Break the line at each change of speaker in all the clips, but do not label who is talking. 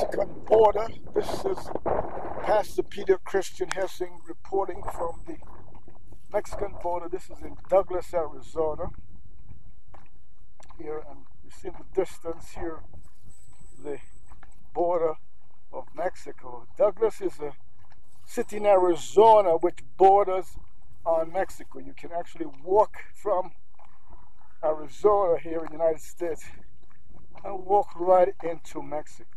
Mexican border. This is Pastor Peter Christian Hessing reporting from the Mexican border. This is in Douglas, Arizona. Here, and you see in the distance here the border of Mexico. Douglas is a city in Arizona which borders on Mexico. You can actually walk from Arizona here in the United States and walk right into Mexico.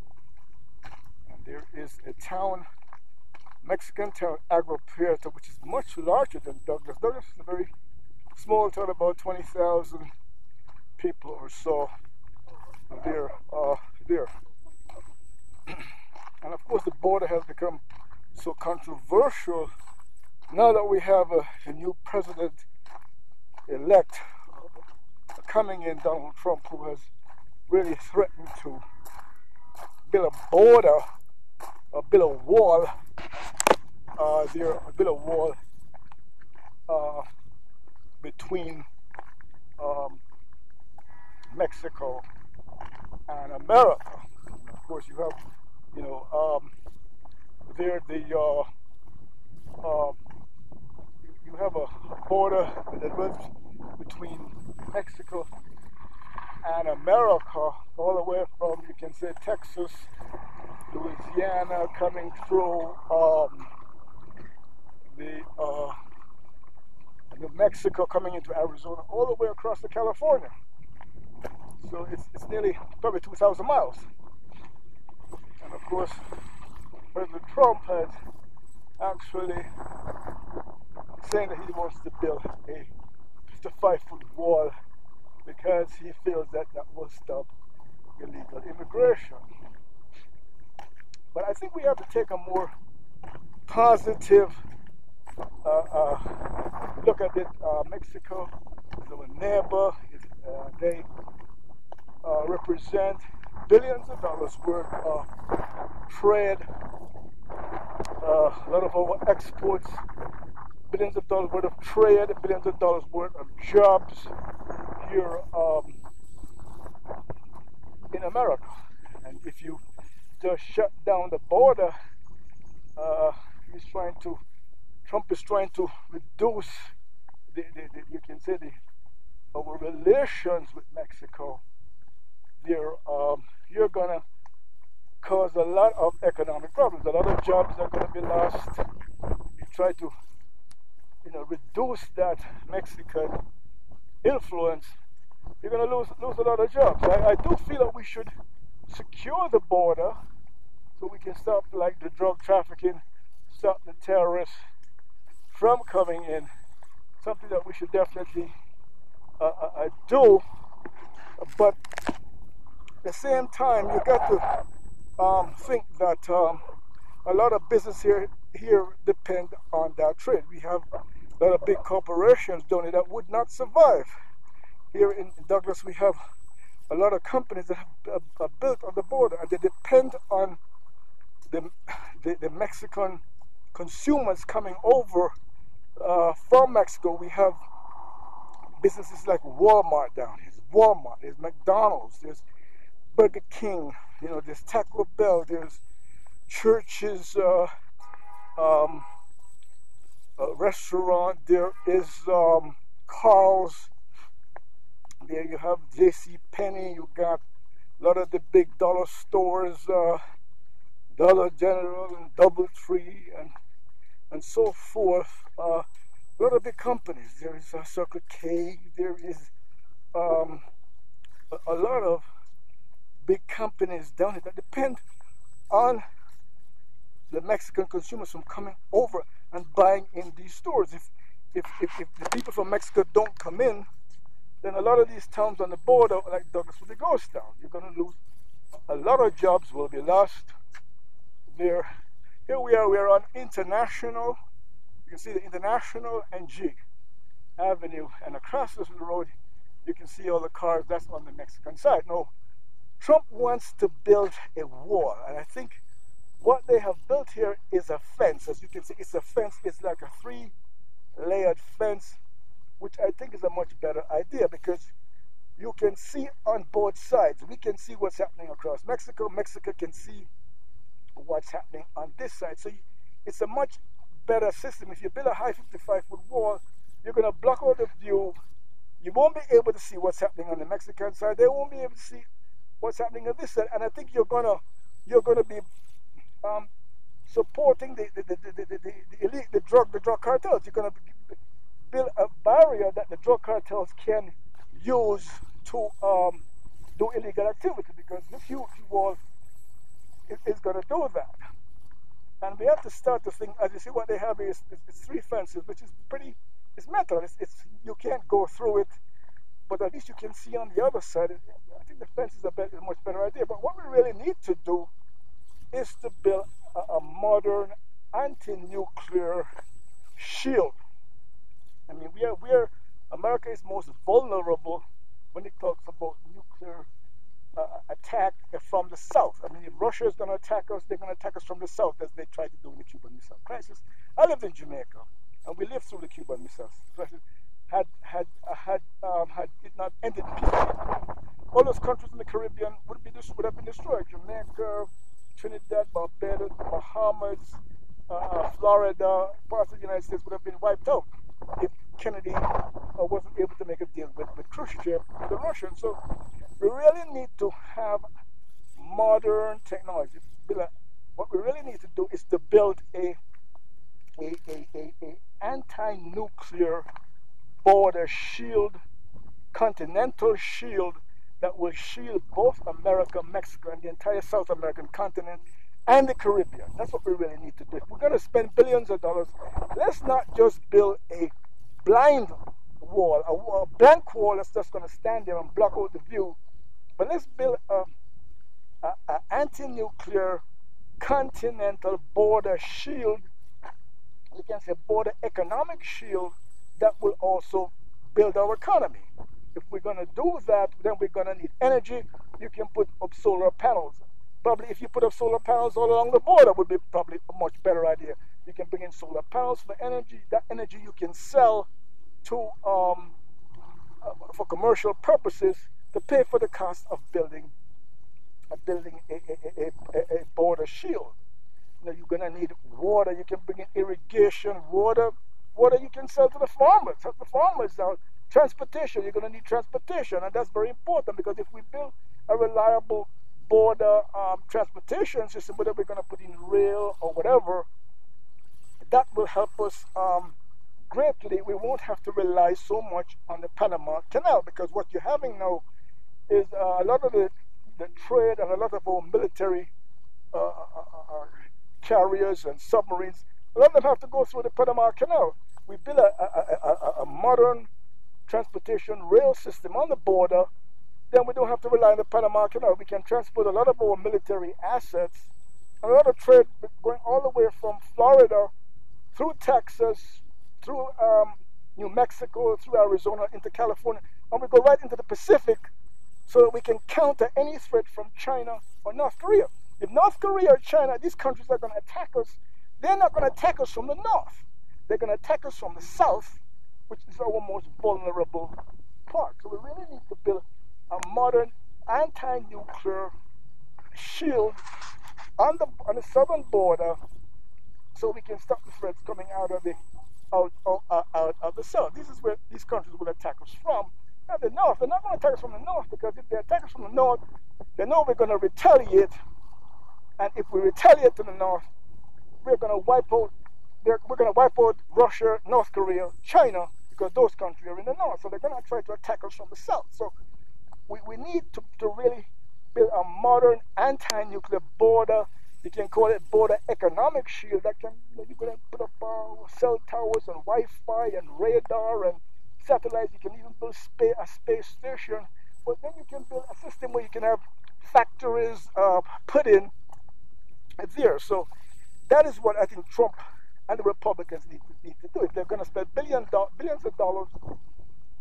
And there is a town, Mexican town, Agua Prieta, which is much larger than Douglas. Douglas is a very small town, about 20,000 people or so there. And of course the border has become so controversial now that we have a new president-elect coming in, Donald Trump, who has really threatened to build a border, build a wall between Mexico and America. And of course, you have, there you have a border that runs between Mexico and America, all the way from, you can say, Texas, Louisiana, coming through New Mexico, coming into Arizona, all the way across to California. So it's nearly probably 2,000 miles. And of course, President Trump has actually saying that he wants to build a 55-foot wall because he feels that will stop illegal immigration. But I think we have to take a more positive look at it. Mexico is our neighbor. They represent billions of dollars worth of trade. A lot of our exports, billions of dollars worth of trade, billions of dollars worth of jobs here in America. And if you just shut down the border, Trump is trying to reduce our relations with Mexico. You're gonna cause a lot of economic problems. A lot of jobs are gonna be lost. You try to reduce that Mexican influence, you're going to lose a lot of jobs. I do feel that we should secure the border so we can stop the drug trafficking, stop the terrorists from coming in. Something that we should definitely do. But at the same time, you got to think that a lot of business here depend on that trade. We have a lot of big corporations down here that would not survive. Here in Douglas, we have a lot of companies that are built on the border, and they depend on the Mexican consumers coming over from Mexico. We have businesses like Walmart down here. There's Walmart, there's McDonald's, there's Burger King, there's Taco Bell, there's churches, restaurant, there is Carl's, there you have J.C. Penney, you got a lot of the big dollar stores, Dollar General and DoubleTree and so forth. A lot of big companies. There is Circle K, there is a lot of big companies down here that depend on the Mexican consumers from coming over and buying in these stores. If the people from Mexico don't come in, then a lot of these towns on the border, like Douglas, will be ghost town. You're going to lose a lot of jobs, will be lost there. Here we are on International. You can see the International and G Avenue, and across this road, you can see all the cars. That's on the Mexican side. Now, Trump wants to build a wall, and I think what they have built here is a fence. As you can see, it's a fence. It's like a 3-layered fence, which I think is a much better idea because you can see on both sides. We can see what's happening across Mexico. Mexico can see what's happening on this side. So it's a much better system. If you build a high 55-foot wall, you're going to block out the view. You won't be able to see what's happening on the Mexican side. They won't be able to see what's happening on this side. And I think you're gonna be supporting the elite, the drug cartels. You're gonna build a barrier that the drug cartels can use to do illegal activity, because this huge wall is going to do that. And we have to start to think, as you see, what they have is 3 fences, which is pretty, it's metal. It's you can't go through it, but at least you can see on the other side. I think the fence is a much better idea. But what we really need to do is to build a modern anti-nuclear shield. I mean, America is most vulnerable when it talks about nuclear attack from the south. I mean, if Russia is going to attack us, they're going to attack us from the south, as they tried to do in the Cuban Missile Crisis. I lived in Jamaica, and we lived through the Cuban Missile Crisis. Had it not ended peacefully, all those countries in the Caribbean would have been destroyed. Jamaica, Trinidad, Barbados, Bahamas, Florida, parts of the United States would have been wiped out if Kennedy wasn't able to make a deal with Khrushchev, the Russians. So we really need to have modern technology. What we really need to do is to build a anti-nuclear border shield, continental shield, that will shield both America, Mexico, and the entire South American continent and the Caribbean. That's what we really need to do. If we're going to spend billions of dollars, let's not just build a blind wall, a blank wall that's just going to stand there and block out the view, but let's build an anti-nuclear continental border shield. You can say border economic shield that will also build our economy. If we're going to do that, then we're going to need energy. You can put up solar panels. Probably if you put up solar panels all along the border, would be probably a much better idea. You can bring in solar panels for energy. That energy you can sell to for commercial purposes to pay for the cost of building a border shield. You know, you're going to need water. You can bring in irrigation, water you can sell to the farmers. Help the farmers out. Transportation, you're going to need transportation, and that's very important, because if we build a reliable border transportation system, whether we're going to put in rail or whatever, that will help us greatly. We won't have to rely so much on the Panama Canal, because what you're having now is a lot of the trade and a lot of our military carriers and submarines, a lot of them have to go through the Panama Canal. We build a modern transportation rail system on the border, then we don't have to rely on the Panama Canal. We can transport a lot of our military assets and a lot of trade going all the way from Florida through Texas, through New Mexico, through Arizona, into California, and we go right into the Pacific, so that we can counter any threat from China or North Korea. If North Korea or China, these countries are going to attack us, they're not going to attack us from the north. They're going to attack us from the south, which is our most vulnerable part. So we really need to build a modern anti-nuclear shield on the southern border, so we can stop the threats coming out of the south. This is where these countries will attack us from. Not the north. They're not going to attack us from the north, because if they attack us from the north, they know we're going to retaliate. And if we retaliate to the north, we're going to wipe out Russia, North Korea, China, because those countries are in the north. So they're going to try to attack us from the south. So we need to really build a modern anti-nuclear border. You can call it border economic shield. That can, you're going to put up cell towers and Wi-Fi and radar and satellites. You can even build a space station. But then you can build a system where you can have factories put in there. So that is what I think Trump and the Republicans need to do. If they're going to spend billions of dollars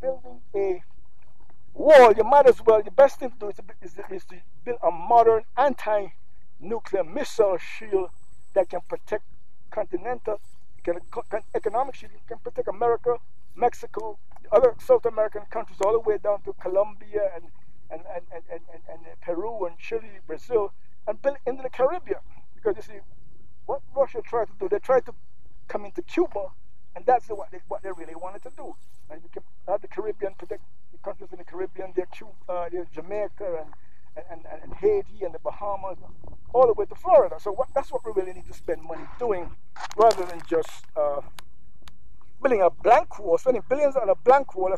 building a wall, you might as well, the best thing to do is to build a modern anti-nuclear missile shield that can protect continental, economic shield, can protect America, Mexico, the other South American countries, all the way down to Colombia and Peru and Chile, Brazil, and build into the Caribbean. Because you see, what Russia tried to do, they tried to come into Cuba, and that's what they really wanted to do. And you can have the Caribbean, protect the countries in the Caribbean, there's Jamaica and Haiti and the Bahamas, all the way to Florida. So that's what we really need to spend money doing, rather than just building a blank wall, spending billions on a blank wall.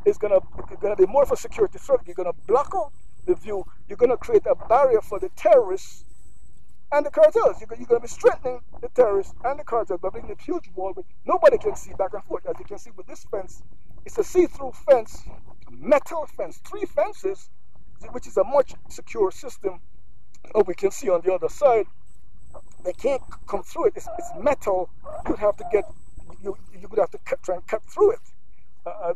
It's gonna be more of a security threat. You're gonna block out the view. You're gonna create a barrier for the terrorists and the cartels. You're going to be strengthening the terrorists and the cartels by building a huge wall which nobody can see back and forth. As you can see with this fence, it's a see-through fence, a metal fence, 3 fences, which is a much secure system. Oh, we can see on the other side, they can't come through it. It's metal. You'd have to try and cut through it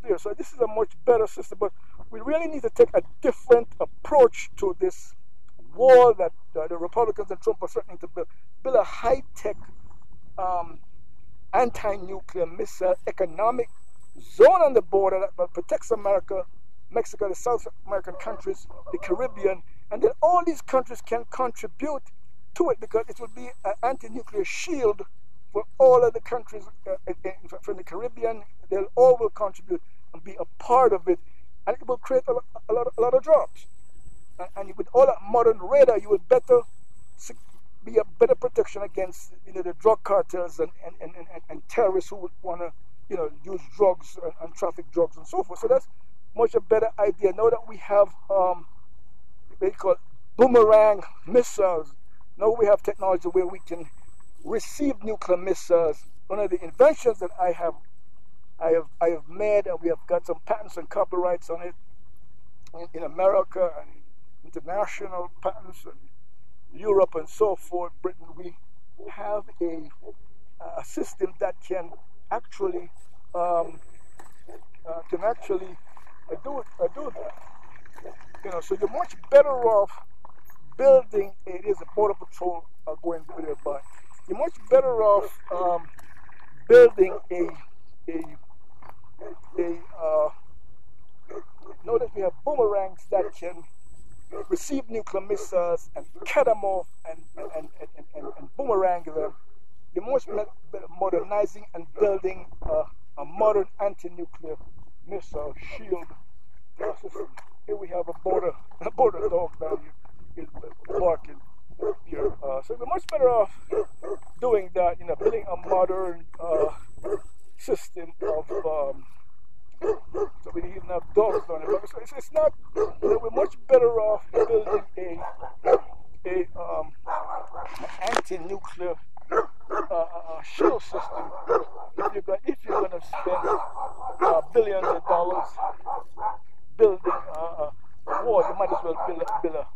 there. So this is a much better system, but we really need to take a different approach to this wall that the Republicans and Trump are threatening to build a high-tech anti-nuclear missile economic zone on the border that protects America, Mexico, the South American countries, the Caribbean, and then all these countries can contribute to it, because it will be an anti-nuclear shield for all of the countries from the Caribbean. They'll all will contribute and be a part of it, and it will create a lot of jobs. And with all that modern radar, you would be a better protection against the drug cartels and terrorists who would want to use drugs and traffic drugs and so forth. So that's much a better idea. Now that we have they call boomerang missiles, now we have technology where we can receive nuclear missiles. One of the inventions that I have made, and we have got some patents and copyrights on it in America and international patents in Europe and so forth, Britain. We have a system that can actually do that. So you're much better off building. It is a border patrol going there, but you're much better off building notice we have boomerangs that can receive nuclear missiles and cut them off and boomerang them. You're much modernizing and building a modern anti-nuclear missile shield system. Here we have a border dog down here is barking here. So we're much better off doing that, building a modern system of so we even have dogs on it. So it's not. We're much better off building an anti-nuclear shield system. If you're going to spend billions of dollars building a wall, you might as well build